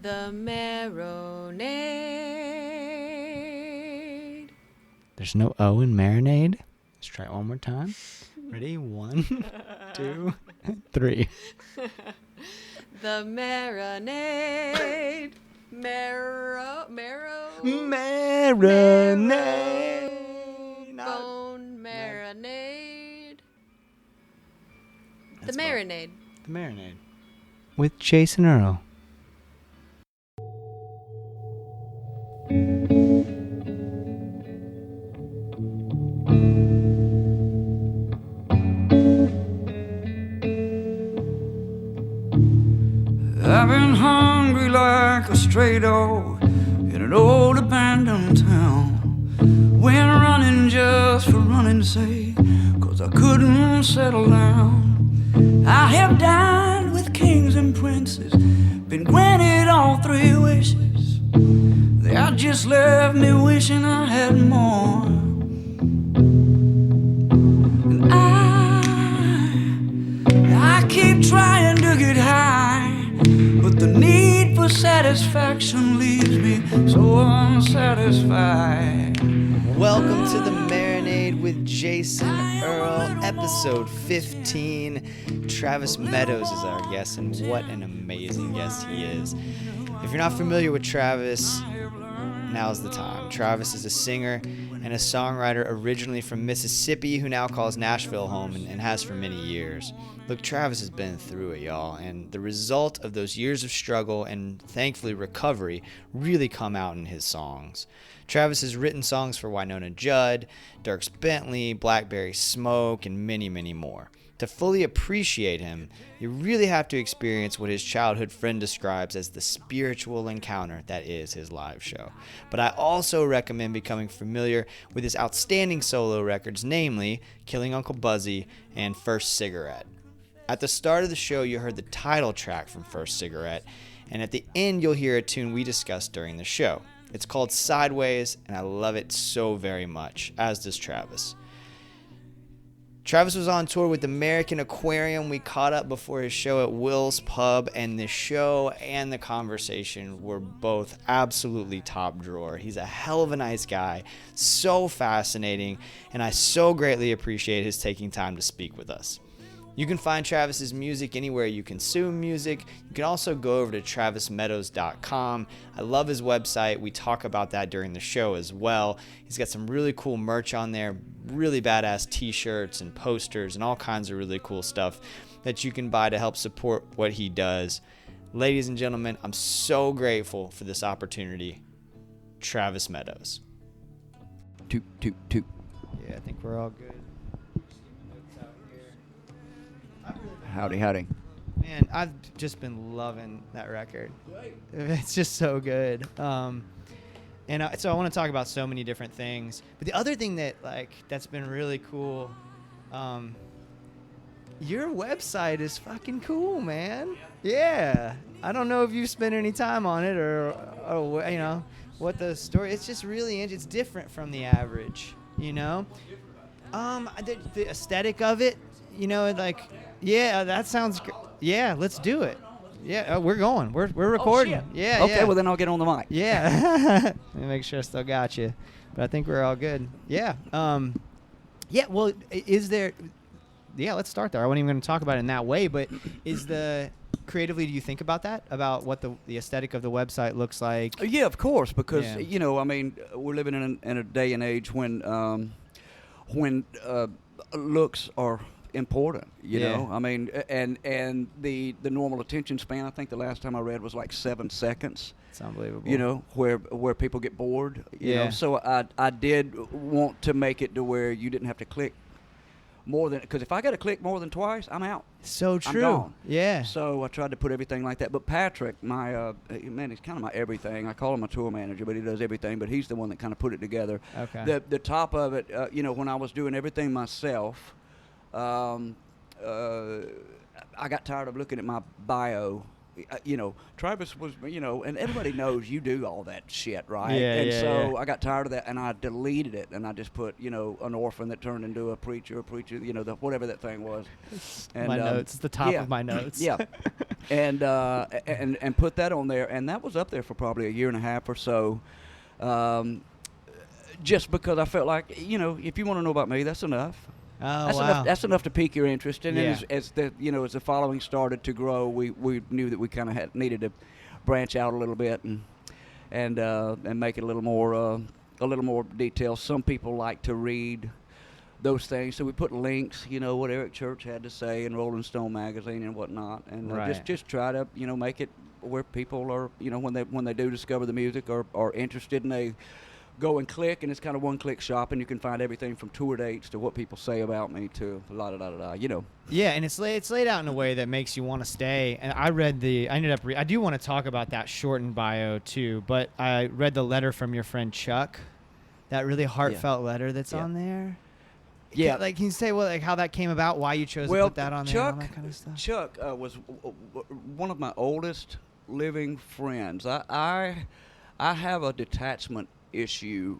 The Marinade. There's no O in Marinade. Let's try it one more time. Ready? 1, 2, 3. The Marinade. Marinade. Bone marinade. That's The Marinade. The Marinade. With Jason Earle. I've been hungry like a stray dog in an old abandoned town. Went running just for running's sake, 'cause I couldn't settle down. I have dined with kings and princes, been granted all 3 wishes. They just left me wishing I had more. And I keep trying to get high, but the need for satisfaction leaves me so unsatisfied. Welcome to The Marinade with Jason Earle, episode 15. Travis Meadows is our guest, and what an amazing guest he is. If you're not familiar with Travis, now's the time. Travis is a singer and a songwriter originally from Mississippi who now calls Nashville home and has for many years. Look, Travis has been through it, y'all, and the result of those years of struggle and thankfully recovery really come out in his songs. Travis has written songs for Wynonna Judd, Dierks Bentley, Blackberry Smoke, and many, many more. To fully appreciate him, you really have to experience what his childhood friend describes as the spiritual encounter that is his live show. But I also recommend becoming familiar with his outstanding solo records, namely Killing Uncle Buzzy and First Cigarette. At the start of the show, you heard the title track from First Cigarette, and at the end, you'll hear a tune we discussed during the show. It's called Sideways, and I love it so very much, as does Travis. Travis was on tour with American Aquarium. We caught up before his show at Will's Pub, and the show and the conversation were both absolutely top drawer. He's a hell of a nice guy, so fascinating, and I so greatly appreciate his taking time to speak with us. You can find Travis's music anywhere you consume music. You can also go over to travismeadows.com. I love his website. We talk about that during the show as well. He's got some really cool merch on there, really badass t-shirts and posters and all kinds of really cool stuff that you can buy to help support what he does. Ladies and gentlemen, I'm so grateful for this opportunity. Travis Meadows. Toot, toot, toot. Yeah, I think we're all good. Howdy, howdy. Man, I've just been loving that record. It's just so good. So I want to talk about so many different things. But the other thing that's been really cool, your website is fucking cool, man. Yeah. I don't know if you've spent any time on it or you know, what the story. It's just really it's different from the average, you know. The aesthetic of it, you know, like. Yeah, that sounds good. Yeah, let's do it. Yeah, we're going. We're recording. Oh, shit. Yeah, okay, yeah. well, then I'll get on the mic. Yeah. Let me make sure I still got you. But I think we're all good. Yeah. Yeah, well, is there... Yeah, let's start there. I wasn't even going to talk about it in that way, but creatively, do you think about that? About what the aesthetic of the website looks like? Yeah, of course, because, you know, I mean, we're living in a day and age when looks are... important, you know. I mean, and the normal attention span, I think the last time I read was like 7 seconds. It's unbelievable. You know, where people get bored. You know, so I did want to make it to where you didn't have to click more than, because if I got to click more than twice, I'm out. So true. I'm gone. Yeah. So I tried to put everything like that. But Patrick, my man, he's kind of my everything. I call him a tour manager, but he does everything. But he's the one that kind of put it together. Okay. The top of it, you know, when I was doing everything myself. I got tired of looking at my bio Travis was, and everybody knows you do all that shit, right? Yeah, and yeah, so yeah. I got tired of that, and I deleted it, and I just put, an orphan that turned into a preacher, whatever that thing was. And, my notes, the top yeah, of my notes. Yeah. And put that on there, and that was up there for probably a year and a half or so. Just because I felt like, if you want to know about me, that's enough. Oh, That's wow. enough. That's enough to pique your interest. And Yeah. then as the following started to grow, we knew that we kind of needed to branch out a little bit and make it a little more detailed. Some people like to read those things, so we put links, what Eric Church had to say in Rolling Stone magazine and whatnot, and Right. just try to make it where people are, when they do discover the music or are interested, and they go and click, and it's kind of one-click shopping. You can find everything from tour dates to what people say about me to la-da-da-da-da, Yeah, and it's laid out in a way that makes you want to stay. And I do want to talk about that shortened bio too, but I read the letter from your friend Chuck, that really heartfelt letter that's Yeah. on there. Yeah. Can you say how that came about, why you chose to put that on there, and all that kind of stuff? Chuck was one of my oldest living friends. I have a detachment issue.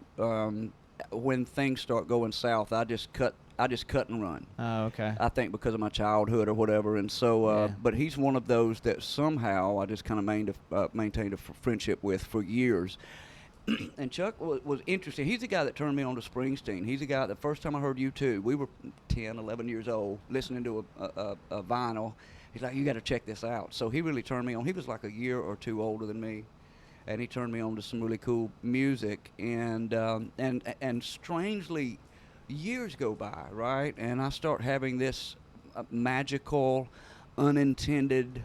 When things start going south, I just cut and run. Oh, okay. I think because of my childhood or whatever, and so. Yeah. But he's one of those that somehow I just kind of maintained a friendship with for years. And Chuck was interesting. He's the guy that turned me on to Springsteen. He's the guy, the first time I heard U2, we were 10, 11 years old, listening to a vinyl. He's like, you got to check this out. So he really turned me on. He was like a year or two older than me. And he turned me on to some really cool music. And strangely, years go by, right? And I start having this magical, unintended,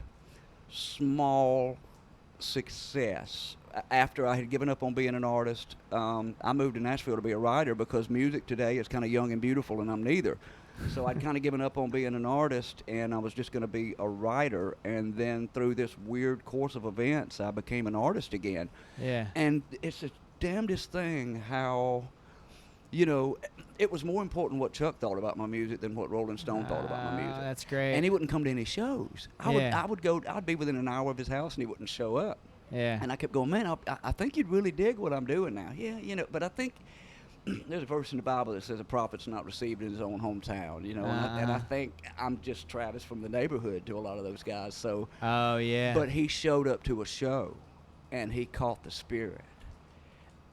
small success. After I had given up on being an artist, I moved to Nashville to be a writer because music today is kind of young and beautiful, and I'm neither. So I'd kind of given up on being an artist, and I was just going to be a writer. And then through this weird course of events, I became an artist again. Yeah. And it's the damnedest thing how, it was more important what Chuck thought about my music than what Rolling Stone thought about my music. That's great. And he wouldn't come to any shows. I'd be within an hour of his house, and he wouldn't show up. Yeah. And I kept going, man, I think you'd really dig what I'm doing now. Yeah, but I think there's a verse in the Bible that says a prophet's not received in his own hometown, and I think I'm just Travis from the neighborhood to a lot of those guys. So, Oh, yeah. but he showed up to a show, and he caught the spirit.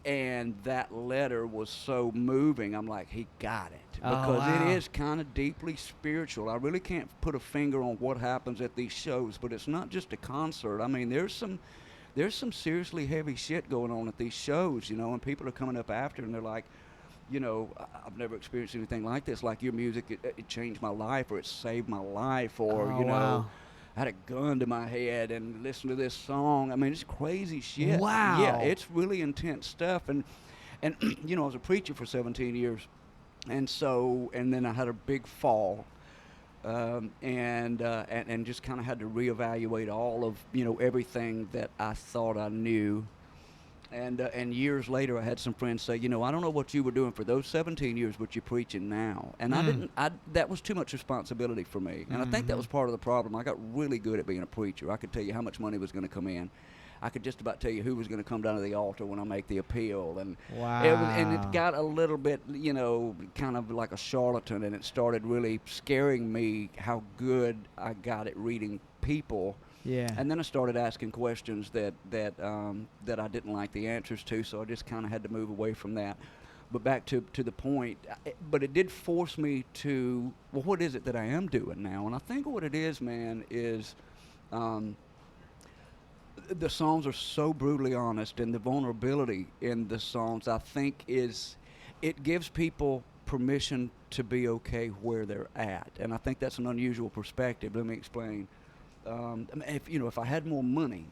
And that letter was so moving. I'm like, he got it. Because wow. it is kind of deeply spiritual. I really can't put a finger on what happens at these shows, but it's not just a concert. I mean, there's some seriously heavy shit going on at these shows, and people are coming up after, and they're like, I've never experienced anything like this. Like, your music, it changed my life, or it saved my life, or, wow. I had a gun to my head and listened to this song. I mean, it's crazy shit. Wow. Yeah, it's really intense stuff. And I was a preacher for 17 years. And then I had a big fall. And just kind of had to reevaluate all of, everything that I thought I knew. And years later, I had some friends say, I don't know what you were doing for those 17 years, but you're preaching now. And that was too much responsibility for me. And I think that was part of the problem. I got really good at being a preacher. I could tell you how much money was going to come in. I could just about tell you who was going to come down to the altar when I make the appeal. And Wow. it got a little bit, kind of like a charlatan, and it started really scaring me how good I got at reading people. Yeah. And then I started asking questions that I didn't like the answers to, so I just kind of had to move away from that. But back to the point, but it did force me to, well, what is it that I am doing now? And I think what it is, man, is the songs are so brutally honest, and the vulnerability in the songs, I think, it gives people permission to be okay where they're at. And I think that's an unusual perspective. Let me explain. If I had more money,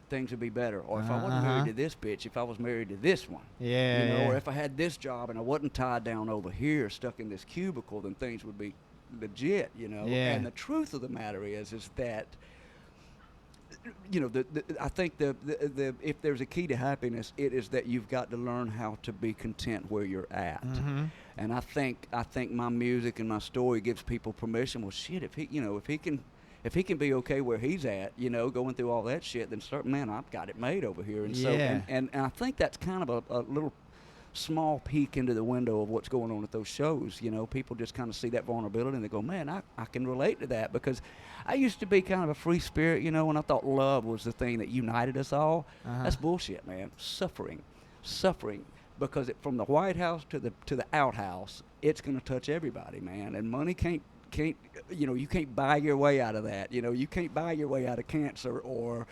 things would be better. Or if I wasn't married to this bitch, if I was married to this one. Yeah. Or if I had this job and I wasn't tied down over here, stuck in this cubicle, then things would be legit, Yeah. And the truth of the matter is that, I think if there's a key to happiness, it is that you've got to learn how to be content where you're at. Mm-hmm. And I think my music and my story gives people permission. Well, shit, if he if he can be okay where he's at, you know, going through all that shit, then man, I've got it made over here. And so, and I think that's kind of a little small peek into the window of what's going on at those shows. You know, people just kind of see that vulnerability and they go, man, I can relate to that, because I used to be kind of a free spirit, you know, and I thought love was the thing that united us all. That's bullshit, man. Suffering, because from the White House to the outhouse, it's going to touch everybody, man. And money can't, you know, you can't buy your way out of that. You know, you can't buy your way out of cancer or,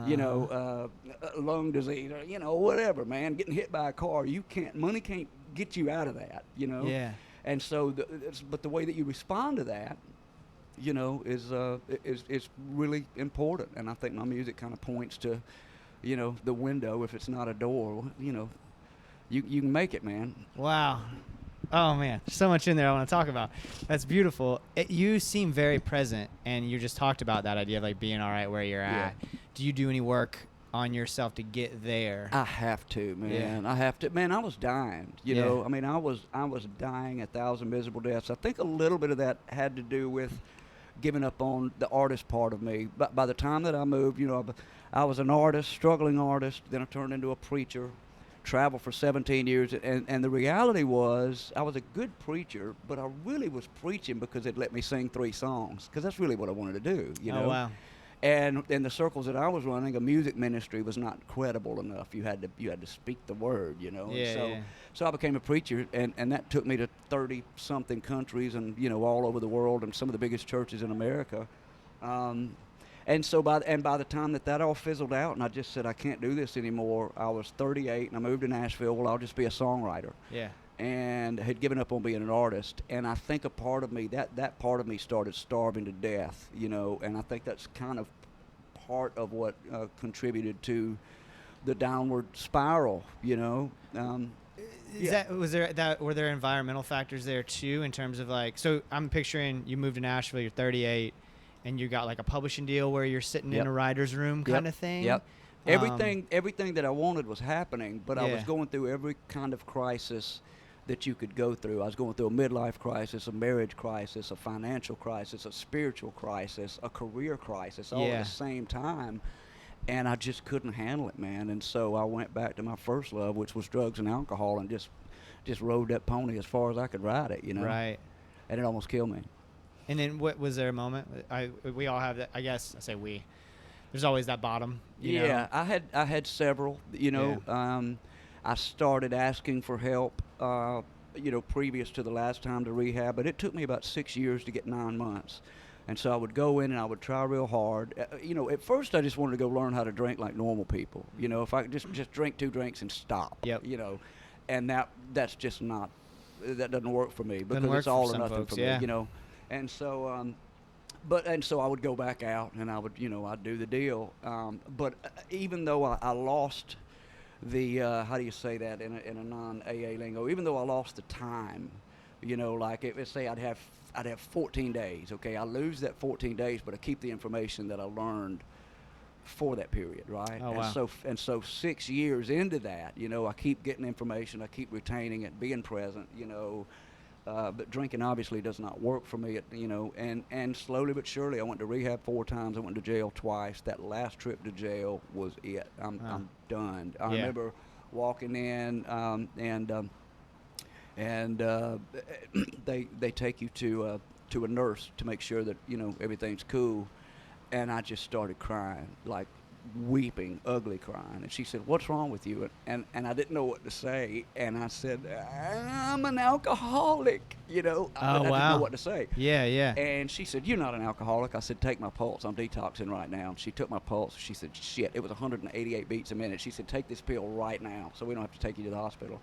you know, lung disease or, you know, whatever, man. Getting hit by a car, money can't get you out of that, you know. Yeah. And so, but the way that you respond to that, you know, is really important. And I think my music kind of points to, you know, the window. If it's not a door, you know, you can make it, man. Wow. Oh, man, so much in there I want to talk about. That's beautiful. You seem very present, and you just talked about that idea of, like, being all right where you're at. Do you do any work on yourself to get there? I have to, man. Yeah. I have to. Man, I was dying, you know. I mean, I was dying 1,000 miserable deaths. I think a little bit of that had to do with giving up on the artist part of me. But by the time that I moved, you know, I was an artist, struggling artist, then I turned into a preacher. Traveled for 17 years, and the reality was I was a good preacher, but I really was preaching because it let me sing 3 songs, because that's really what I wanted to do, you know. Wow. And in the circles that I was running, a music ministry was not credible enough. You had to speak the word, you know. So I became a preacher, and that took me to 30-something countries and, you know, all over the world, and some of the biggest churches in America. And so by the time that all fizzled out, and I just said, I can't do this anymore, I was 38, and I moved to Nashville. Well, I'll just be a songwriter. Yeah. And had given up on being an artist. And I think a part of me, that part of me started starving to death, you know, and I think that's kind of part of what contributed to the downward spiral, you know. Were there environmental factors there, too, in terms of, like, so I'm picturing you moved to Nashville, you're 38, and you got like a publishing deal where you're sitting in a writer's room kind of thing. Yep. Everything that I wanted was happening, but I was going through every kind of crisis that you could go through. I was going through a midlife crisis, a marriage crisis, a financial crisis, a spiritual crisis, a career crisis, all at the same time. And I just couldn't handle it, man. And so I went back to my first love, which was drugs and alcohol, and just rode that pony as far as I could ride it, you know. Right. And it almost killed me. And then what was there a moment? We all have that. I guess I say we. There's always that bottom. You know? I had several. You know, I started asking for help. You know, previous to the last time to rehab, but it took me about 6 years to get 9 months. And so I would go in and I would try real hard. You know, at first I just wanted to go learn how to drink like normal people. You know, if I could just drink 2 drinks and stop. Yep. You know, and that's just not. That doesn't work for me, because it's all or nothing for me. You know. And so, so I would go back out and I would, you know, I'd do the deal. But even though I lost the, how do you say that in a non-AA lingo? Even though I lost the time, you know, like let's say I'd have 14 days. Okay, I lose that 14 days, but I keep the information that I learned for that period, right? Oh, wow. And so 6 years into that, you know, I keep getting information, I keep retaining it, being present, you know. But drinking obviously does not work for me, you know, and slowly but surely I went to rehab 4 times. I went to jail twice. That last trip to jail was it. I'm done. I remember walking in and they take you to a nurse to make sure that, you know, everything's cool, and I just started crying, like weeping, ugly crying. And she said, "What's wrong with you?" And I didn't know what to say. And I said, "I'm an alcoholic," you know. I didn't know what to say. Yeah. And she said, "You're not an alcoholic." I said, "Take my pulse. I'm detoxing right now." And she took my pulse. She said, "Shit, it was 188 beats a minute." She said, "Take this pill right now so we don't have to take you to the hospital."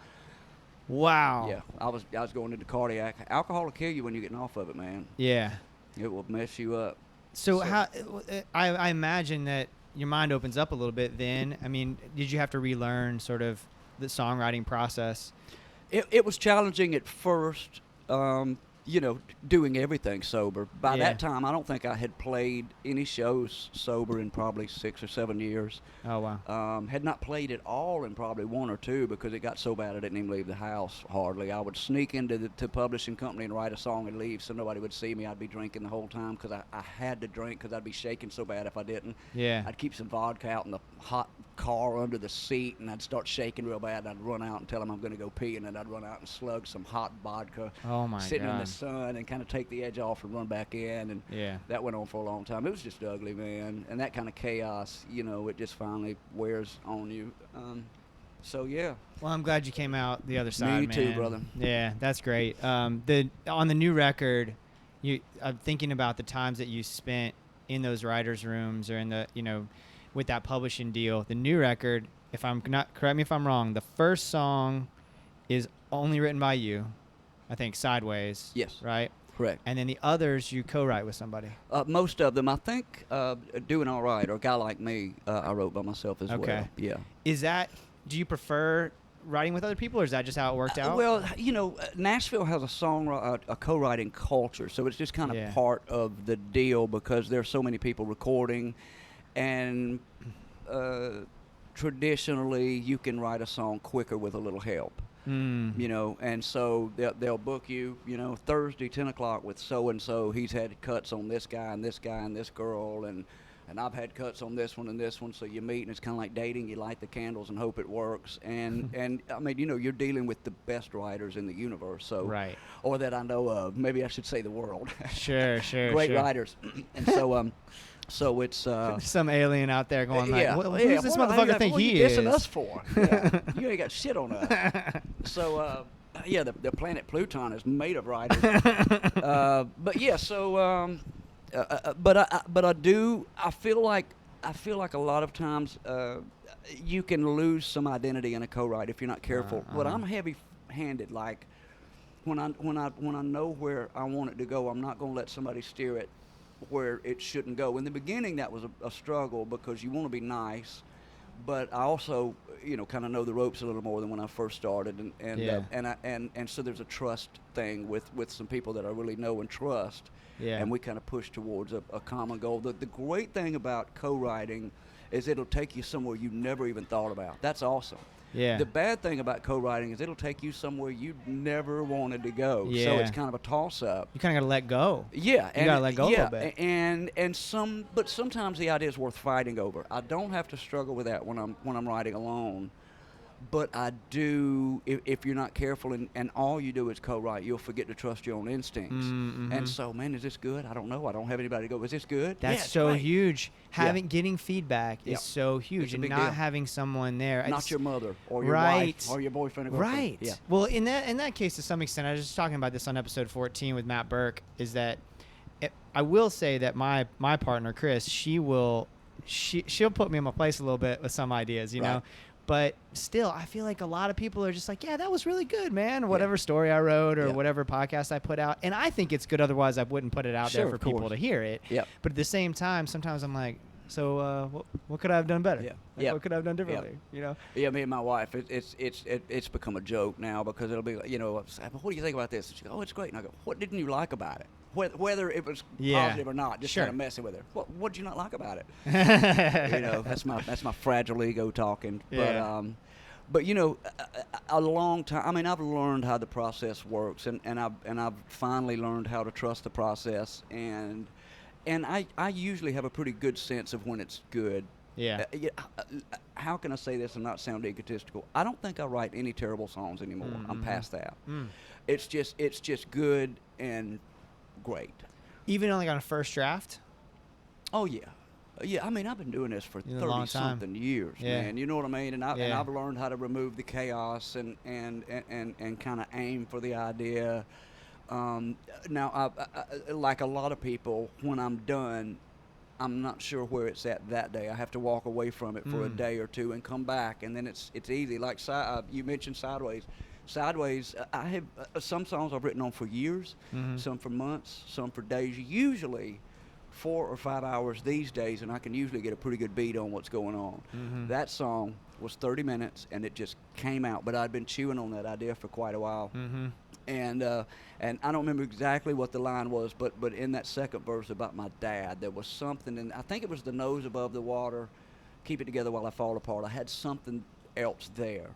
Wow. Yeah, I was going into cardiac. Alcohol will kill you when you're getting off of it, man. Yeah. It will mess you up. So how, I imagine that your mind opens up a little bit then. I mean, did you have to relearn sort of the songwriting process? It was challenging at first, doing everything sober. By Yeah. that time, I don't think I had played any shows sober in probably 6 or 7 years. Oh, wow. Had not played at all in probably 1 or 2 because it got so bad I didn't even leave the house hardly. I would sneak into the publishing company and write a song and leave so nobody would see me. I'd be drinking the whole time because I had to drink because I'd be shaking so bad if I didn't. Yeah. I'd keep some vodka out in the hot car under the seat, and I'd start shaking real bad, and I'd run out and tell them I'm going to go pee, and then I'd run out and slug some hot vodka Oh, my sitting in God. the sun and kind of take the edge off and run back in, and Yeah. that went on for a long time. It was just ugly, man, and that kind of chaos, it just finally wears on you. So, yeah. Well, I'm glad you came out the other side, Me too, man. brother. Yeah, that's great. On the new record, I'm thinking about the times that you spent in those writers' rooms or in the, with that publishing deal. The new record, if I'm not, correct me if I'm wrong, the first song is only written by you, I think, Sideways. Yes. Right? Correct. And then the others you co-write with somebody. Most of them, I think, Doing All Right, or A Guy Like Me, I wrote by myself as well. Yeah. Do you prefer writing with other people, or is that just how it worked out? Well, Nashville has a co-writing culture, so it's just kind of part of the deal because there's so many people recording, and traditionally you can write a song quicker with a little help. And so they'll book you, Thursday 10 o'clock with so and so. He's had cuts on this guy and this guy and this girl, and I've had cuts on this one and this one. So you meet, and it's kind of like dating. You light the candles and hope it works. And I mean, you're dealing with the best writers in the universe. So Right. or that I know of. Maybe I should say the world. Sure. Great writers. And so so it's some alien out there going like, yeah, who does this motherfucker think he is? is? What are you dissing us for? Yeah. You ain't got shit on us. So the planet Pluton is made of writers. But yeah, so but I feel like a lot of times you can lose some identity in a co-write if you're not careful. But I'm heavy-handed. Like when I know where I want it to go, I'm not going to let somebody steer it where it shouldn't go. In the beginning, that was a struggle because you want to be nice, but I also, kind of know the ropes a little more than when I first started, and so there's a trust thing with some people that I really know and trust, and we kind of push towards a common goal. The great thing about co-writing is it'll take you somewhere you never even thought about. That's awesome. Yeah. The bad thing about co-writing is it'll take you somewhere you never wanted to go. Yeah. So it's kind of a toss-up. You kind of got to let go. Yeah, you gotta let go a little bit. But sometimes the idea is worth fighting over. I don't have to struggle with that when I'm writing alone. But I do, if you're not careful and all you do is co-write, you'll forget to trust your own instincts. Mm-hmm. And so, man, is this good? I don't know. I don't have anybody to go, is this good? That's so huge. Getting feedback is so huge, it's a and big not deal. having someone there. Not your mother or your wife or your boyfriend or girlfriend. Right. Yeah. Well, in that case, to some extent, I was just talking about this on episode 14 with Matt Burke, is that I will say that my partner, Chris, she'll put me in my place a little bit with some ideas, you know? But still, I feel like a lot of people are just like, yeah, that was really good, man. Whatever story I wrote or whatever podcast I put out. And I think it's good. Otherwise, I wouldn't put it out there for people to hear it. Yep. But at the same time, sometimes I'm like, so what could I have done better? What could I have done differently? You know? Yeah, me and my wife, it's become a joke now because it'll be like, what do you think about this? And she goes, oh, it's great. And I go, what didn't you like about it? Whether it was positive or not, just kind of messing with her. What did you not like about it? That's my fragile ego talking. Yeah. But a long time. I mean, I've learned how the process works, and I've finally learned how to trust the process, and I usually have a pretty good sense of when it's good. Yeah. How can I say this and not sound egotistical? I don't think I write any terrible songs anymore. Mm-hmm. I'm past that. It's just good and great. Even like on a first draft? Oh yeah. I mean, I've been doing this for 30-something years, man. You know what I mean? And I've learned how to remove the chaos and kind of aim for the idea. Now, I like a lot of people, when I'm done, I'm not sure where it's at that day. I have to walk away from it for a day or two and come back, and then it's easy. Like you mentioned Sideways. Sideways, I have some songs I've written on for years, some for months, some for days. Usually 4 or 5 hours these days, and I can usually get a pretty good beat on what's going on. That song was 30 minutes, and it just came out. But I'd been chewing on that idea for quite a while. And I don't remember exactly what the line was, but in that second verse about my dad, there was something, and I think it was the nose above the water, keep it together while I fall apart. I had something else there,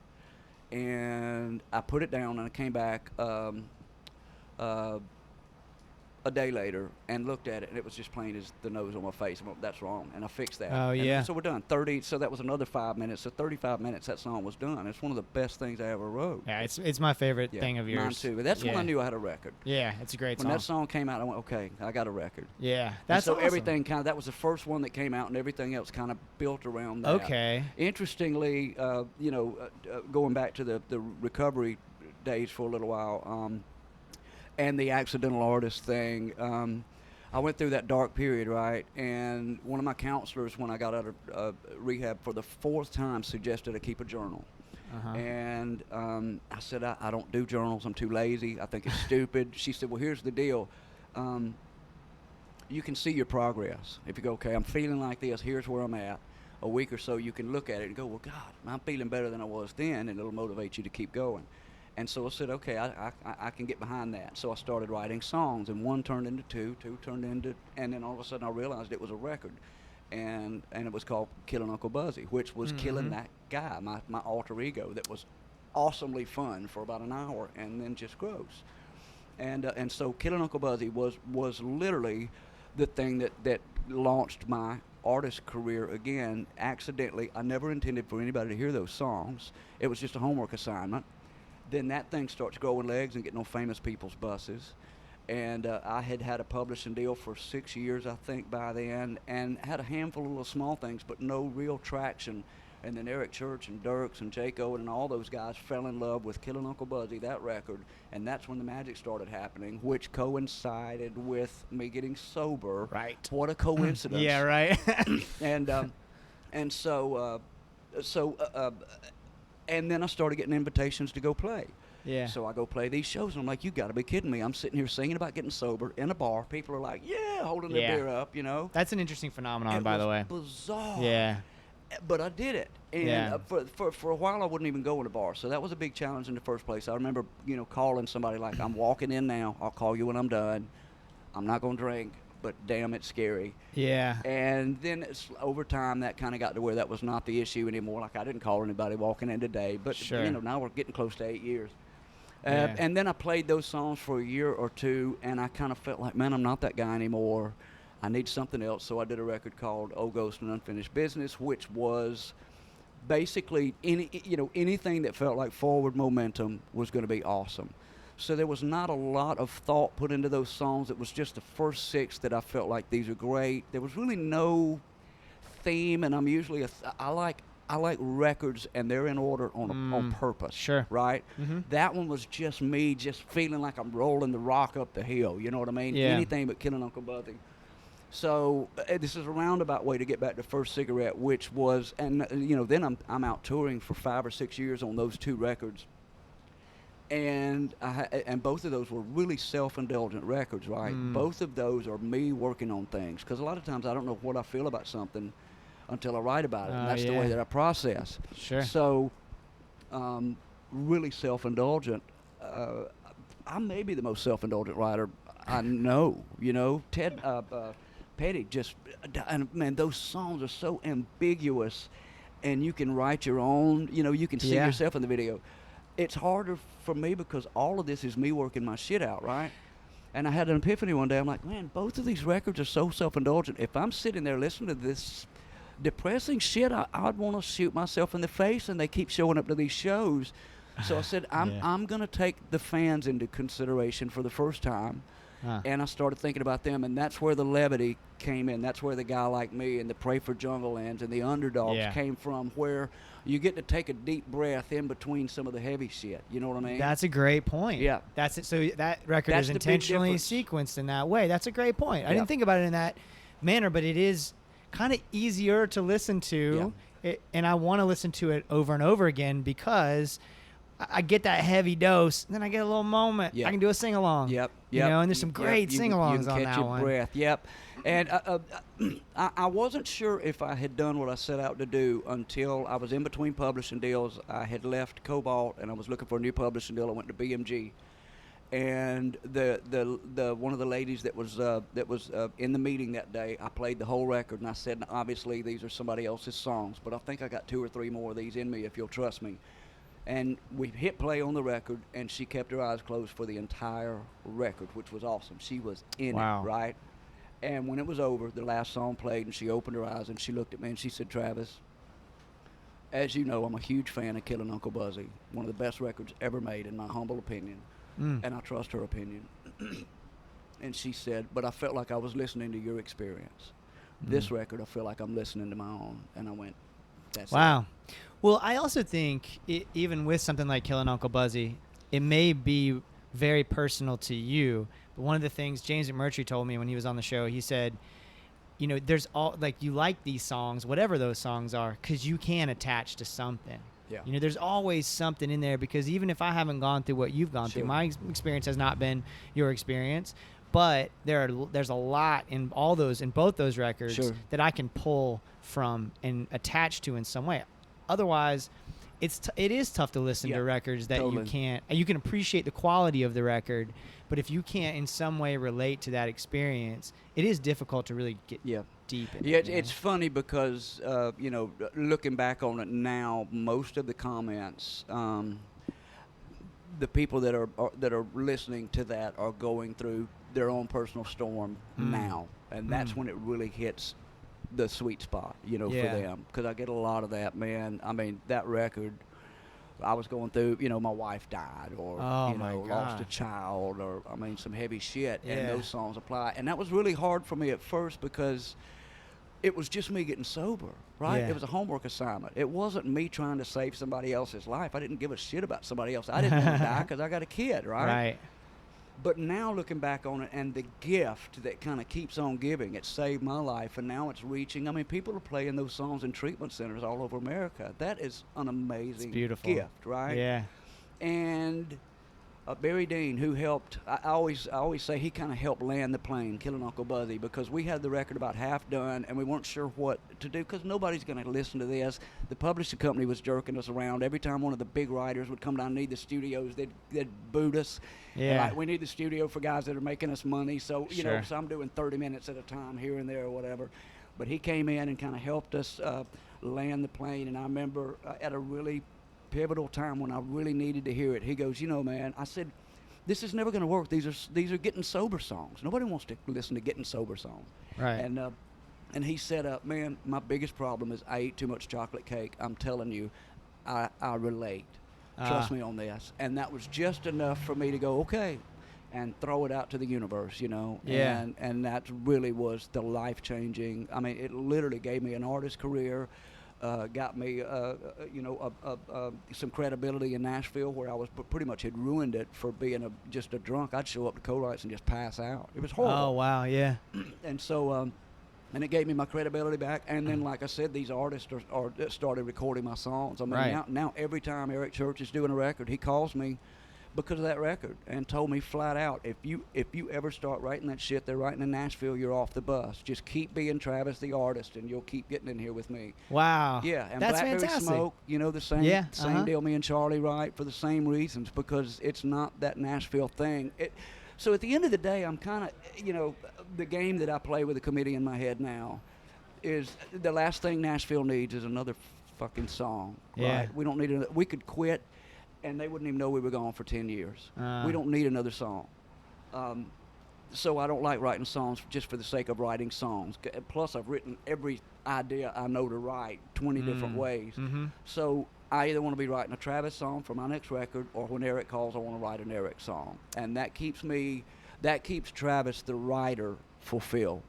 and I put it down, and I came back a day later and looked at it, and it was just plain as the nose on my face. Well, that's wrong, and I fixed that. Oh, yeah. So we're done. So that was another 5 minutes. So 35 minutes, that song was done. It's one of the best things I ever wrote. Yeah, it's my favorite thing of yours. Mine too. But that's when I knew I had a record. Yeah, it's a great when song. When that song came out, I went, okay, I got a record. Yeah, that's so awesome. Everything kind of, that was the first one that came out, and everything else kind of built around that. Okay. Interestingly, going back to the recovery days for a little while, and the accidental artist thing, I went through that dark period, right? And one of my counselors, when I got out of rehab for the 4th time, suggested I keep a journal. Uh-huh. And I said, I don't do journals. I'm too lazy. I think it's stupid. She said, well, here's the deal. You can see your progress. If you go, okay, I'm feeling like this. Here's where I'm at. A week or so, you can look at it and go, well, God, I'm feeling better than I was then, and it'll motivate you to keep going. And so I said, okay, I can get behind that. So I started writing songs, and one turned into two turned into, and then all of a sudden I realized it was a record. And it was called Killing Uncle Buzzy, which was killing that guy, my alter ego, that was awesomely fun for about an hour and then just gross. And so Killing Uncle Buzzy was literally the thing that launched my artist career again, accidentally. I never intended for anybody to hear those songs. It was just a homework assignment. Then that thing starts growing legs and getting on famous people's buses. And I had a publishing deal for 6 years, I think, by then, and had a handful of little small things, but no real traction. And then Eric Church and Dierks and Jake Owen and all those guys fell in love with Killing Uncle Buzzy, that record, and that's when the magic started happening, which coincided with me getting sober. Right. What a coincidence. Yeah, right. And so and then I started getting invitations to go play. Yeah. So I go play these shows, and I'm like, you got to be kidding me. I'm sitting here singing about getting sober in a bar. People are like, yeah, holding their beer up, you know. That's an interesting phenomenon, by the way. It was bizarre. Yeah. But I did it. And for a while, I wouldn't even go in a bar. So that was a big challenge in the first place. I remember, calling somebody like, I'm walking in now. I'll call you when I'm done. I'm not going to drink, but damn, it's scary. Yeah. And then over time, that kind of got to where that was not the issue anymore. Like, I didn't call anybody walking in today. But, now we're getting close to 8 years. And then I played those songs for a year or two, and I kind of felt like, man, I'm not that guy anymore. I need something else. So I did a record called Old Ghost and Unfinished Business, which was basically anything that felt like forward momentum was going to be awesome. So there was not a lot of thought put into those songs. It was just the first 6 that I felt like these are great. There was really no theme, and I'm usually I like records, and they're in order on purpose. Sure. Right? Mm-hmm. That one was just me just feeling like I'm rolling the rock up the hill. You know what I mean? Yeah. Anything but Killing Uncle Buzzy. So this is a roundabout way to get back to First Cigarette, which was, and then I'm out touring for 5 or 6 years on those 2 records. And and both of those were really self-indulgent records, right? Both of those are me working on things, because a lot of times I don't know what I feel about something until I write about it, and that's the way that I process. Sure. So, really self-indulgent. I may be the most self-indulgent writer I know. Ted Petty and man, those songs are so ambiguous, and you can write your own. You can see yourself in the video. It's harder for me because all of this is me working my shit out, right? And I had an epiphany one day. I'm like, man, both of these records are so self-indulgent. If I'm sitting there listening to this depressing shit, I'd want to shoot myself in the face, and they keep showing up to these shows. So I said, I'm going to take the fans into consideration for the first time. And I started thinking about them, and that's where the levity came in. That's where the guy like me and the Pray for Jungle Lands and the Underdogs came from, where you get to take a deep breath in between some of the heavy shit. You know what I mean? That's a great point. Yeah. That's it. So that record is intentionally sequenced in that way. That's a great point. I didn't think about it in that manner, but it is kind of easier to listen to, and I want to listen to it over and over again because I get that heavy dose, and then I get a little moment. I can do a sing-along. Yep. And there's some great sing-alongs on that one. You can catch your breath. Yep. And I wasn't sure if I had done what I set out to do until I was in between publishing deals. I had left Cobalt, and I was looking for a new publishing deal. I went to BMG. and the one of the ladies that was in the meeting that day, I played the whole record, and I said, obviously these are somebody else's songs, but I think I got 2 or 3 more of these in me if you'll trust me. And we hit play on the record, and she kept her eyes closed for the entire record, which was awesome. She was in it, right? And when it was over, the last song played, and she opened her eyes, and she looked at me, and she said, Travis, as you know, I'm a huge fan of Killin' Uncle Buzzy, one of the best records ever made, in my humble opinion. And I trust her opinion. And she said, but I felt like I was listening to your experience. This record, I feel like I'm listening to my own. And I went, that's it. Well, I also think even with something like Killin' Uncle Buzzy, it may be very personal to you. But one of the things James McMurtry told me when he was on the show, he said, you know, there's you like these songs, whatever those songs are, because you can attach to something. Yeah. You know, there's always something in there, because even if I haven't gone through what you've gone through, my experience has not been your experience, but there's a lot in both those records that I can pull from and attach to in some way. Otherwise, it is tough to listen to records that you can't. You can appreciate the quality of the record, but if you can't in some way relate to that experience, it is difficult to really get deep in it. It's funny because you know, looking back on it now, most of the comments, the people that are listening to that are going through their own personal storm now, and that's when it really hits the sweet spot, you know, for them. Because I get a lot of that, man. I mean, that record, I was going through, you know, my wife died, or you know, lost a child, or I mean, some heavy shit, and those songs apply. And that was really hard for me at first, because it was just me getting sober, right? It was a homework assignment. It wasn't me trying to save somebody else's life. I didn't give a shit about somebody else. I didn't want to die because I got a kid, right? But now looking back on it, and the gift that kind of keeps on giving, it saved my life, and now it's reaching. I mean, people are playing those songs in treatment centers all over America. That is an amazing gift, right? Yeah. And Barry Dean, who helped, I always say he kind of helped land the plane, Killin' Uncle Buzzy, because we had the record about half done, and we weren't sure what to do, because nobody's going to listen to this. The publishing company was jerking us around. Every time one of the big writers would come down and need the studios, they'd boot us. Yeah. Like, we need the studio for guys that are making us money, so, you know, so I'm doing 30 minutes at a time here and there or whatever. But he came in and kind of helped us land the plane, and I remember at a really pivotal time when I really needed to hear it, he goes, you know, man, I said, this is never going to work. These are getting sober songs. Nobody wants to listen to getting sober songs. Right. And he said, man, my biggest problem is I eat too much chocolate cake. I'm telling you, I relate. Trust me on this. And that was just enough for me to go, okay, and throw it out to the universe, you know. Yeah. And that really was the life-changing. I mean, it literally gave me an artist career. Got me, you know, some credibility in Nashville, where I was pretty much had ruined it for being just a drunk. I'd show up to co-writes and just pass out. It was horrible. Oh, wow, yeah. And so, and it gave me my credibility back. And then, like I said, these artists started recording my songs. I mean, now every time Eric Church is doing a record, he calls me because of that record, and told me flat out, if you ever start writing that shit they're writing in Nashville, you're off the bus. Just keep being Travis the artist, and you'll keep getting in here with me. Wow. Yeah, and that's Blackberry fantastic. Smoke, you know, the same deal me and Charlie write for the same reasons, because it's not that Nashville thing. So at the end of the day, I'm kind of, you know, the game that I play with a committee in my head now is the last thing Nashville needs is another fucking song. Yeah. Right? We don't need another. We could quit, and they wouldn't even know we were gone for 10 years. We don't need another song. So I don't like writing songs just for the sake of writing songs. Plus, I've written every idea I know to write 20 different ways. So I either want to be writing a Travis song for my next record, or when Eric calls, I want to write an Eric song. And that keeps Travis, the writer, fulfilled.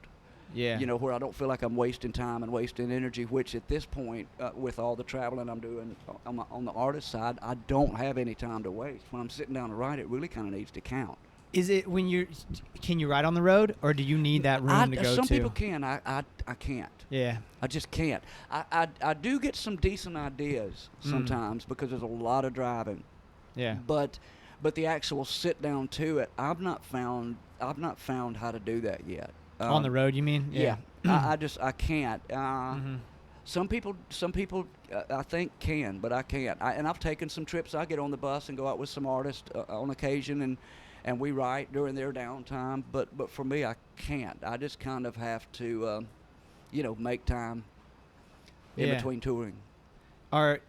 Yeah. You know, where I don't feel like I'm wasting time and wasting energy, which at this point, with all the traveling I'm doing on the artist side, I don't have any time to waste. When I'm sitting down to write, it really kind of needs to count. Is it can you write on the road, or do you need that room to go to? Some people can. I can't. Yeah. I just can't. I do get some decent ideas sometimes because there's a lot of driving. Yeah. But the actual sit down to it, I've not found how to do that yet. On the road, you mean? Yeah. I can't. Some people I think can, but I can't. And I've taken some trips. I get on the bus and go out with some artists on occasion, and we write during their downtime. But for me, I can't. I just kind of have to, make time in between touring. Or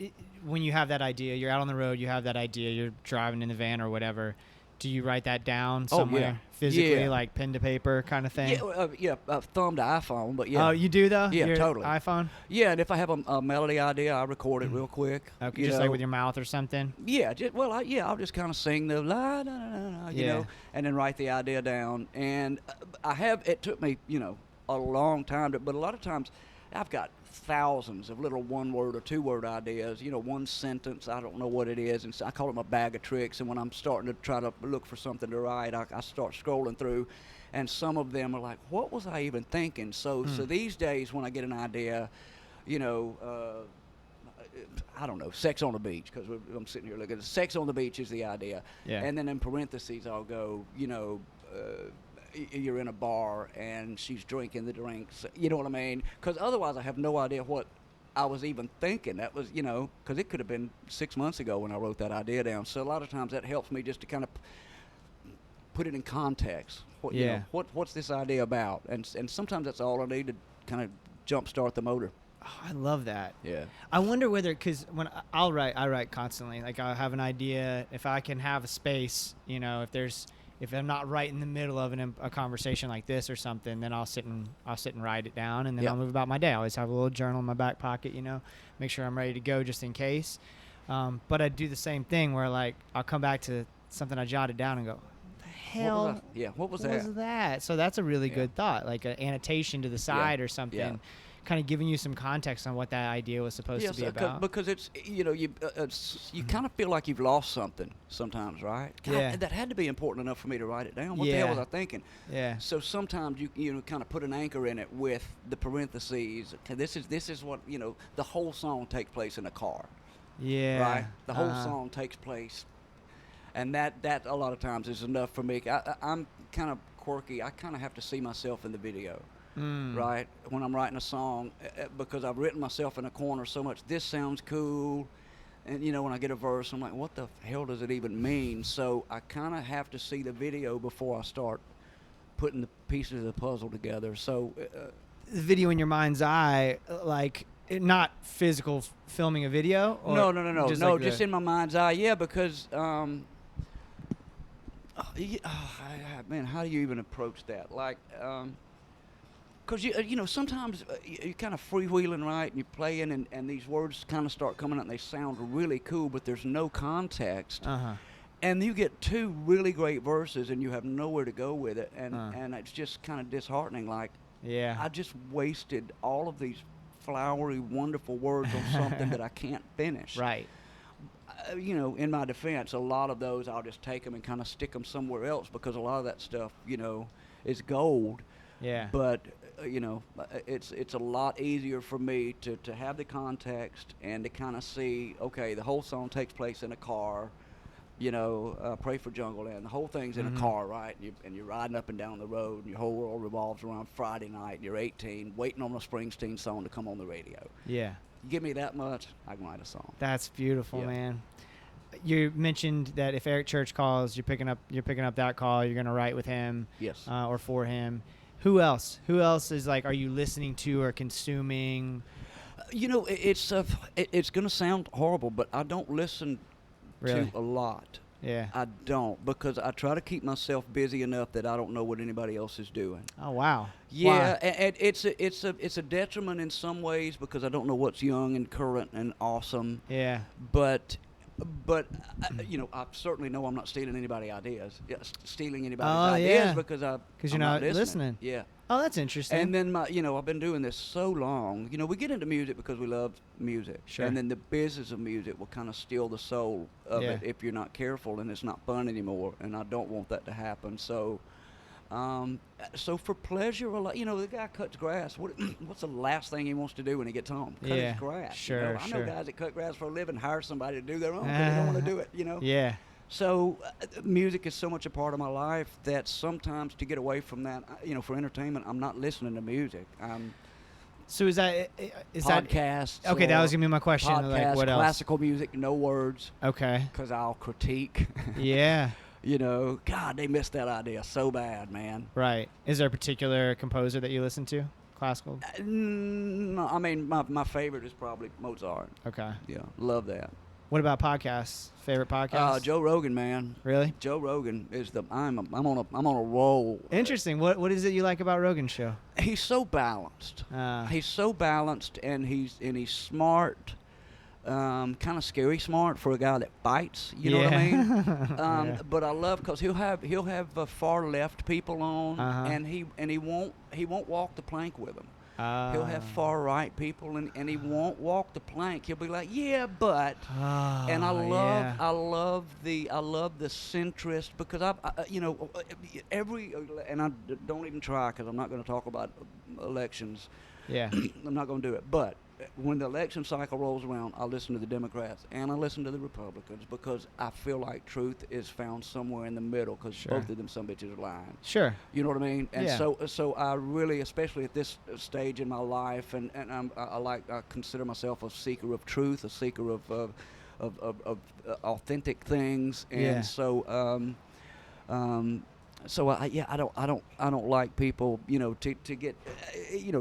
when you have that idea, you're out on the road, you have that idea, you're driving in the van or whatever. Do you write that down somewhere physically, like pen to paper kind of thing? Thumb to iPhone, but yeah. Oh, you do though? Yeah, your totally. iPhone? Yeah, and if I have a melody idea, I record it real quick. Okay, just like with your mouth or something? Yeah, I'll just kind of sing the la da da da, you know, and then write the idea down. And it took me, a long time, but a lot of times I've got thousands of little one-word or two-word ideas, one sentence, I don't know what it is, and so I call them a bag of tricks. And when I'm starting to try to look for something to write, I start scrolling through, and some of them are like, what was I even thinking? So these days when I get an idea, I don't know, sex on the beach, because I'm sitting here looking at sex on the beach is the idea. Yeah. And then in parentheses I'll go, you're in a bar and she's drinking the drinks, you know what I mean? Because otherwise I have no idea what I was even thinking. That was, because it could have been 6 months ago when I wrote that idea down. So a lot of times that helps me just to kind of put it in context. What's this idea about? And sometimes that's all I need to kind of jumpstart the motor. Oh, I love that. Yeah. I wonder whether, because when I write constantly. Like I'll have an idea. If I can have a space, if I'm not right in the middle of a conversation like this or something, then I'll sit and write it down, and then I'll move about my day. I always have a little journal in my back pocket, make sure I'm ready to go just in case. But I do the same thing where like I'll come back to something I jotted down and go, what the hell? What was that? So that's a really good thought, like an annotation to the side or something. Yeah. Kind of giving you some context on what that idea was supposed to be about. Because it's you kind of feel like you've lost something sometimes, right? God, that had to be important enough for me to write it down. What the hell was I thinking? Yeah. So sometimes you kind of put an anchor in it with the parentheses. Okay, this is what the whole song takes place in a car. Yeah. Right. The whole song takes place, and that a lot of times is enough for me. I'm kind of quirky. I kind of have to see myself in the video. Right, when I'm writing a song, because I've written myself in a corner so much. This sounds cool, and when I get a verse, I'm like, what the hell does it even mean? So I kind of have to see the video before I start putting the pieces of the puzzle together. So the video in your mind's eye, like not physical filming a video. Or no, just in my mind's eye. Yeah, because man, how do you even approach that? Like. Because sometimes you're kind of freewheeling, right, and you're playing, and these words kind of start coming out, and they sound really cool, but there's no context. And you get two really great verses, and you have nowhere to go with it, and it's just kind of disheartening. Like, I just wasted all of these flowery, wonderful words on something that I can't finish. Right. In my defense, a lot of those I'll just take them and kind of stick them somewhere else, because a lot of that stuff, is gold. Yeah. But it's a lot easier for me to have the context and to kind of see, okay, the whole song takes place in a car, Pray for Jungle Land. The whole thing's in a car, right? And you're riding up and down the road, and your whole world revolves around Friday night, and you're 18, waiting on a Springsteen song to come on the radio. Yeah. Give me that much, I can write a song. That's beautiful, man. You mentioned that if Eric Church calls, you're picking up that call. You're gonna write with him, yes, or for him. Who else? Who else is like? Are you listening to or consuming? It's going to sound horrible, but I don't listen to a lot. Yeah. I don't, because I try to keep myself busy enough that I don't know what anybody else is doing. Oh wow. Yeah, and it's a detriment in some ways, because I don't know what's young and current and awesome. Yeah. But I certainly know I'm not stealing anybody's ideas. Stealing anybody's ideas because you're not listening. Yeah. Oh, that's interesting. And then I've been doing this so long. We get into music because we love music. Sure. And then the business of music will kind of steal the soul of it if you're not careful, and it's not fun anymore. And I don't want that to happen. So, for pleasure, the guy cuts grass. What's the last thing he wants to do when he gets home? Cut his grass. Sure, I know guys that cut grass for a living, hire somebody to do their own because they don't want to do it. Yeah. So music is so much a part of my life that sometimes to get away from that, for entertainment, I'm not listening to music. So is podcasts? Okay, that was gonna be my question. Podcasts, like, what else? Classical music, no words. Okay. Because I'll critique. Yeah. You know, God, they missed that idea so bad, man. Right. Is there a particular composer that you listen to? Classical? No, I mean, my favorite is probably Mozart. Okay. Yeah, love that. What about podcasts? Favorite podcast? Joe Rogan, man. Really? Joe Rogan is I'm on a roll. Interesting. What is it you like about Rogan's show? He's so balanced. He's so balanced, and he's smart. Kind of scary smart for a guy that fights. You know what I mean? Yeah. But I love because he'll have far left people on, Uh-huh. and he won't walk the plank with them. He'll have far right people, and he won't walk the plank. He'll be like, yeah, but, and I love the centrist, because I don't even try, because I'm not going to talk about elections. Yeah. I'm not going to do it. But when the election cycle rolls around, I listen to the Democrats and I listen to the Republicans, because I feel like truth is found somewhere in the middle, because Sure. both of them some bitches are lying. Sure. You know what I mean? And Yeah. so I really, especially at this stage in my life, and I consider myself a seeker of truth, a seeker of authentic things, and Yeah. so I don't like people, to get,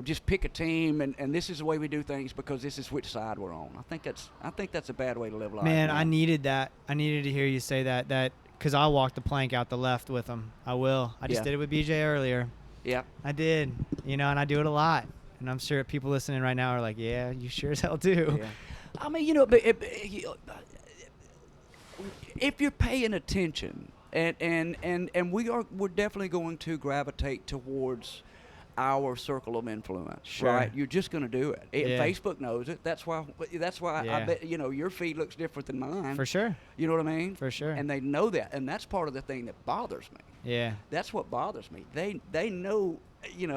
just pick a team and this is the way we do things because this is which side we're on. I think that's a bad way to live life. Man, I needed that. I needed to hear you say that because I'll walk the plank out the left with him. I will. I just Yeah. did it with BJ earlier. Yeah. I did. And I do it a lot. And I'm sure people listening right now are like, yeah, you sure as hell do. Yeah. I mean, but if you're paying attention, and we're definitely going to gravitate towards our circle of influence, Sure. right? You're just going to do it. Yeah. Facebook knows it. That's why Yeah. I bet your feed looks different than mine. For sure. You know what I mean? For sure. And they know that, and that's part of the thing that bothers me. Yeah. That's what bothers me. They know,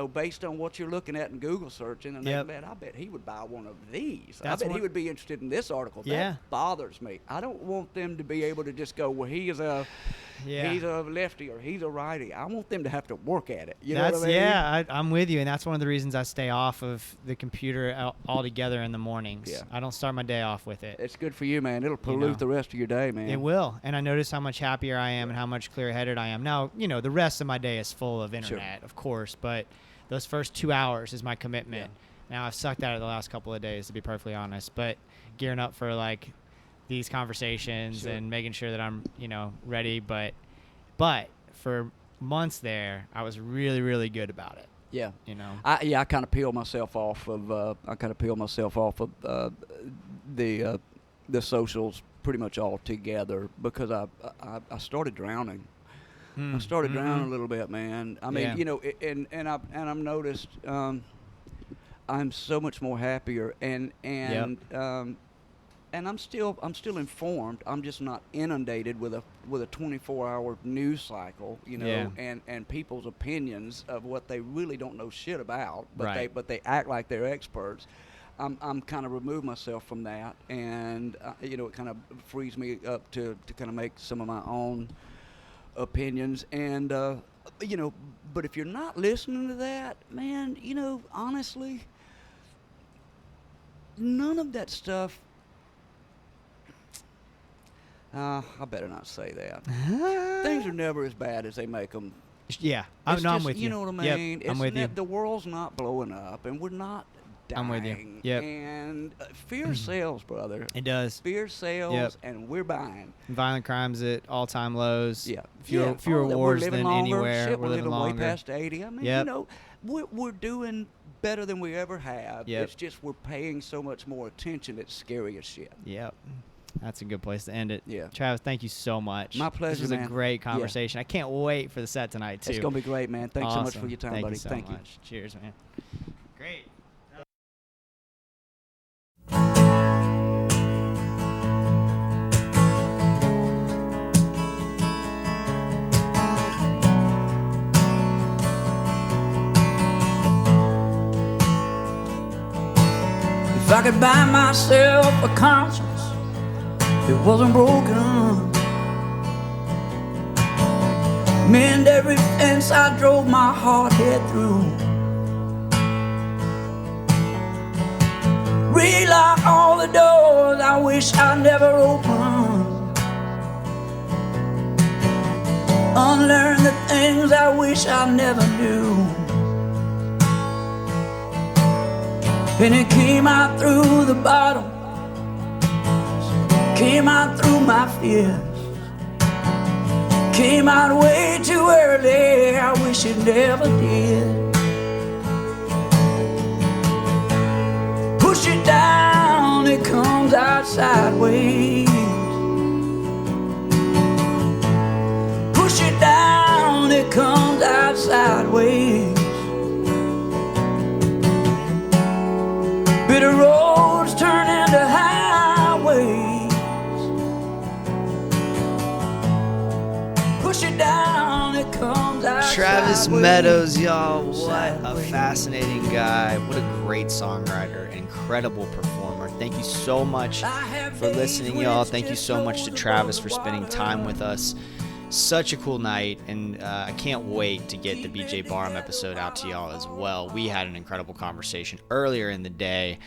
based on what you're looking at in Google searching, and Yep. I bet he would buy one of these. That's I bet what- he would be interested in this article. Yeah. That bothers me. I don't want them to be able to just go, well, he's a lefty or he's a righty. I want them to have to work at it. You know what I mean? Yeah, I'm with you, and that's one of the reasons I stay off of the computer altogether in the mornings. Yeah. I don't start my day off with it. It's good for you, man. It'll pollute the rest of your day, man. It will, and I notice how much happier I am and how much clear-headed I am. Now, the rest of my day is full of internet, of course, but those first 2 hours is my commitment. Yeah. Now, I've sucked at it the last couple of days, to be perfectly honest, but gearing up for, these conversations Sure. and making sure that I'm, ready, but for months there, I was really, really good about it. Yeah. I I kind of peel myself off of the socials pretty much altogether, because I started drowning. I started drowning a little bit, man. I mean, Yeah. and I've noticed I'm so much more happier, and I'm still informed. I'm just not inundated with a 24-hour news cycle, Yeah. and people's opinions of what they really don't know shit about, but Right. they act like they're experts. I'm kind of remove myself from that, and it kind of frees me up to kind of make some of my own opinions, and but if you're not listening to that, man, honestly, none of that stuff. I better not say that. Things are never as bad as they make them. Yeah, It's I'm just, with you. You know what I Yep, mean? I'm with you. The world's not blowing up, and we're not dying. I'm with you. Yep. And fear sells, brother. It does. Fear sells, Yep. and we're buying. Violent crimes at all-time lows. Yeah. Fewer We're wars living than longer. anywhere. Shit, we're living way longer. past 80. I mean, Yep. we're doing better than we ever have. Yep. It's just we're paying so much more attention. It's scary as shit. Yep. That's a good place to end it. Yeah. Travis, thank you so much. My pleasure, This was man. a great Yeah. conversation. I can't wait for the set tonight, too. It's going to be great, man. Thanks so much Awesome. for your time, Thank buddy. You so Thank you. much. Cheers, man. Great. If I could buy myself a conscience, it wasn't broken. Mend every fence I drove my hard head through. Relock all the doors I wish I never opened. unlearn the things I wish I never knew. And it came out through the bottom, came out through my fears, came out way too early, I wish it never did. Push it down, it comes out sideways. Push it down, it comes out sideways. Bitter roads turn into highways. Push it down, it comes out Travis sideways. Meadows, y'all. What a fascinating guy. What a great songwriter. An incredible performer. Thank you so much for listening, y'all. Thank you so much to Travis for spending time with us. Such a cool night, and I can't wait to get the BJ Barham episode out to y'all as well. We had an incredible conversation earlier in the day.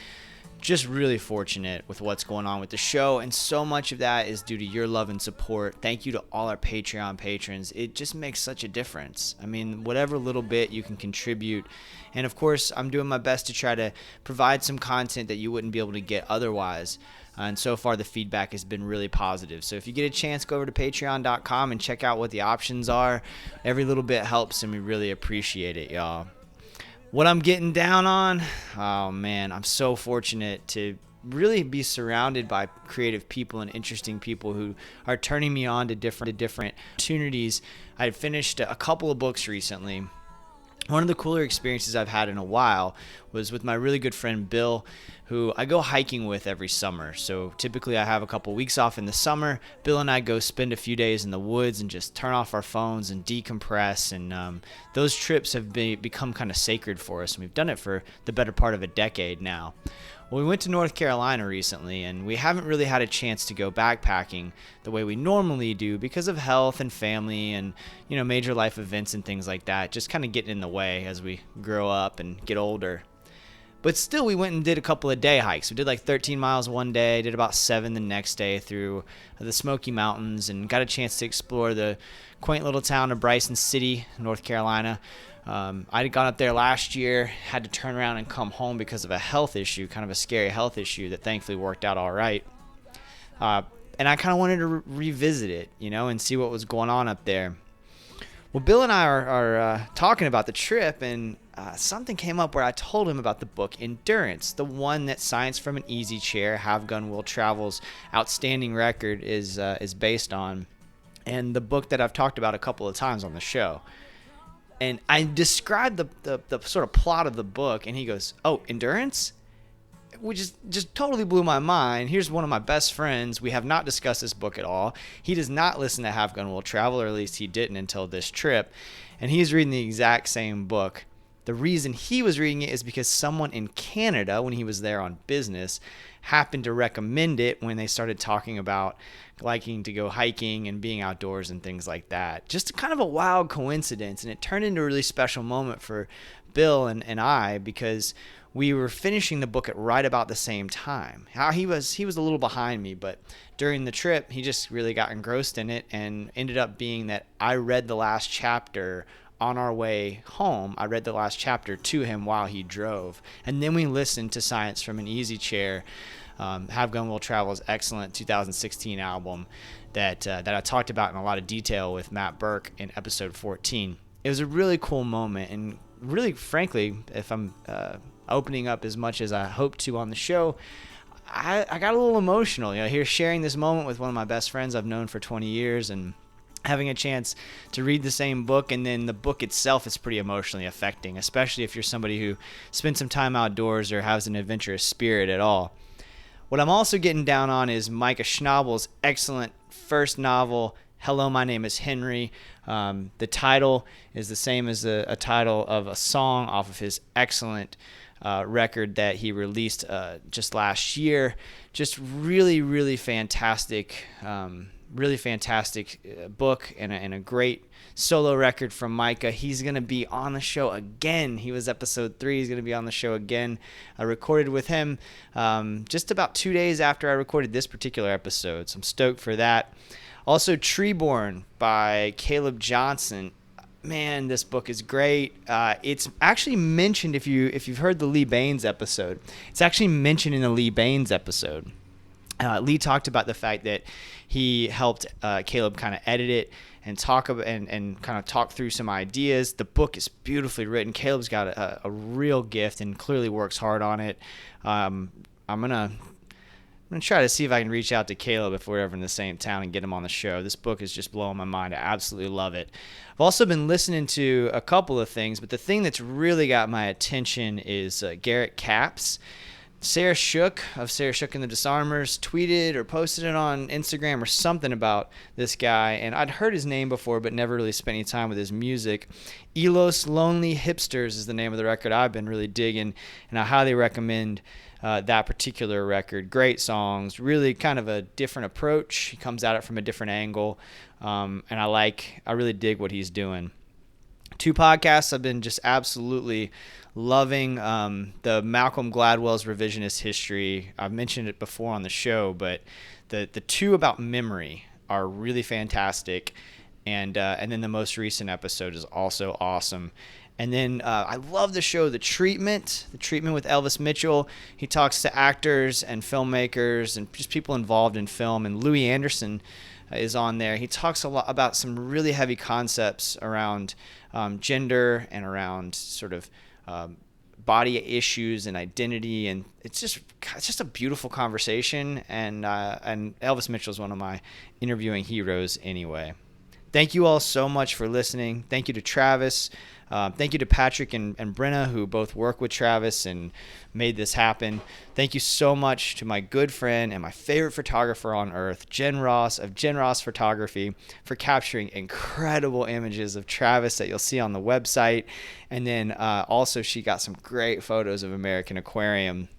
Just really fortunate with what's going on with the show, and so much of that is due to your love and support. Thank you to all our Patreon patrons. It just makes such a difference. I mean, whatever little bit you can contribute. And of course, I'm doing my best to try to provide some content that you wouldn't be able to get otherwise. And so far, the feedback has been really positive. So if you get a chance, go over to patreon.com and check out what the options are. Every little bit helps, and we really appreciate it, y'all. What I'm getting down on, oh man, I'm so fortunate to really be surrounded by creative people and interesting people who are turning me on to different opportunities. I had finished a couple of books recently. One of the cooler experiences I've had in a while was with my really good friend Bill, who I go hiking with every summer. So typically I have a couple weeks off in the summer. Bill and I go spend a few days in the woods and just turn off our phones and decompress. And those trips have become kind of sacred for us. And we've done it for the better part of a decade now. Well, we went to North Carolina recently, and we haven't really had a chance to go backpacking the way we normally do because of health and family and, you know, major life events and things like that, just kind of getting in the way as we grow up and get older. But still, we went and did a couple of day hikes. We did like 13 miles one day, did about 7 the next day through the Smoky Mountains, and got a chance to explore the quaint little town of Bryson City, North Carolina. I had gone up there last year, had to turn around and come home because of a health issue, kind of a scary health issue that thankfully worked out all right. And I kind of wanted to revisit it, you know, and see what was going on up there. Well, Bill and I are talking about the trip, and something came up where I told him about the book Endurance, the one that Science from an Easy Chair, Have Gun Will Travel's outstanding record is based on, and the book that I've talked about a couple of times on the show. And I described the sort of plot of the book, and he goes, "Oh, Endurance?" Which just totally blew my mind. Here's one of my best friends. We have not discussed this book at all. He does not listen to Have Gun Will Travel, or at least he didn't until this trip. And he's reading the exact same book. The reason he was reading it is because someone in Canada, when he was there on business, happened to recommend it when they started talking about liking to go hiking and being outdoors and things like that. Just kind of a wild coincidence, and it turned into a really special moment for Bill and I, because we were finishing the book at right about the same time. How he was a little behind me, but during the trip, he just really got engrossed in it, and ended up being that I read the last chapter on our way home. I read the last chapter to him while he drove, and then we listened to Science from an Easy Chair, Have Gun Will Travel's excellent 2016 album that I talked about in a lot of detail with Matt Burke in episode 14. It was a really cool moment, and really, frankly, if I'm opening up as much as I hope to on the show, I got a little emotional, you know, here sharing this moment with one of my best friends I've known for 20 years, and having a chance to read the same book. And then the book itself is pretty emotionally affecting, especially if you're somebody who spends some time outdoors or has an adventurous spirit at all. What I'm also getting down on is Micah Schnabel's excellent first novel, Hello, My Name is Henry. The title is the same as a title of a song off of his excellent record that he released just last year. Just really, really fantastic book, and a great solo record from Micah. He's going to be on the show again. He was episode 3. He's going to be on the show again. I recorded with him just about 2 days after I recorded this particular episode, so I'm stoked for that. Also, Treeborn by Caleb Johnson. Man, this book is great. It's actually mentioned, if you've heard the Lee Baines episode, it's actually mentioned in the Lee Baines episode. Lee talked about the fact that he helped Caleb kind of edit it and talk about and kind of talk through some ideas. The book is beautifully written. Caleb's got a real gift and clearly works hard on it. I'm gonna try to see if I can reach out to Caleb if we're ever in the same town and get him on the show. This book is just blowing my mind. I absolutely love it. I've also been listening to a couple of things, but the thing that's really got my attention is Garrett Capps. Sarah Shook of Sarah Shook and the Disarmers tweeted or posted it on Instagram or something about this guy, and I'd heard his name before but never really spent any time with his music. Elos Lonely Hipsters is the name of the record I've been really digging, and I highly recommend that particular record. Great songs, really kind of a different approach. He comes at it from a different angle, and I really dig what he's doing. 2 podcasts I've been just absolutely loving. The Malcolm Gladwell's Revisionist History. I've mentioned it before on the show, but the 2 about memory are really fantastic, and then the most recent episode is also awesome. And then I love the show The Treatment with Elvis Mitchell. He talks to actors and filmmakers and just people involved in film. And Louis Anderson is on there. He talks a lot about some really heavy concepts around gender and around sort of body issues and identity. And it's just a beautiful conversation. And Elvis Mitchell is one of my interviewing heroes anyway. Thank you all so much for listening. Thank you to Travis. Thank you to Patrick and Brenna, who both work with Travis and made this happen. Thank you so much to my good friend and my favorite photographer on earth, Jen Ross of Jen Ross Photography, for capturing incredible images of Travis that you'll see on the website. And then also she got some great photos of American Aquarium.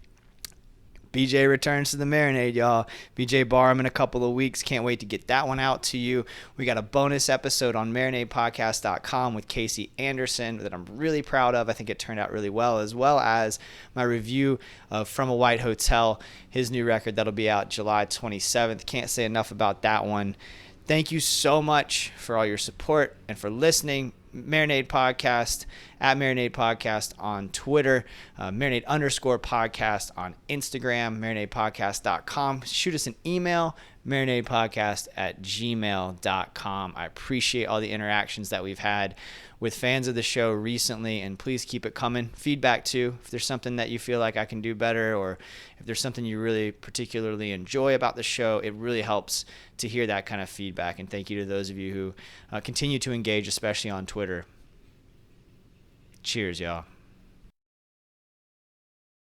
BJ returns to the Marinade, y'all. BJ Barham in a couple of weeks. Can't wait to get that one out to you. We got a bonus episode on marinadepodcast.com with Casey Anderson that I'm really proud of. I think it turned out really well, as well my review of From a White Hotel, his new record that'll be out July 27th. Can't say enough about that one. Thank you so much for all your support and for listening. Marinade Podcast, at Marinade Podcast on Twitter, Marinade_podcast on Instagram, marinadepodcast.com. Shoot us an email, marinadepodcast@gmail.com. I appreciate all the interactions that we've had with fans of the show recently, and please keep it coming. Feedback too, if there's something that you feel like I can do better, or if there's something you really particularly enjoy about the show, it really helps to hear that kind of feedback. And thank you to those of you who continue to engage, especially on Twitter. Cheers, y'all.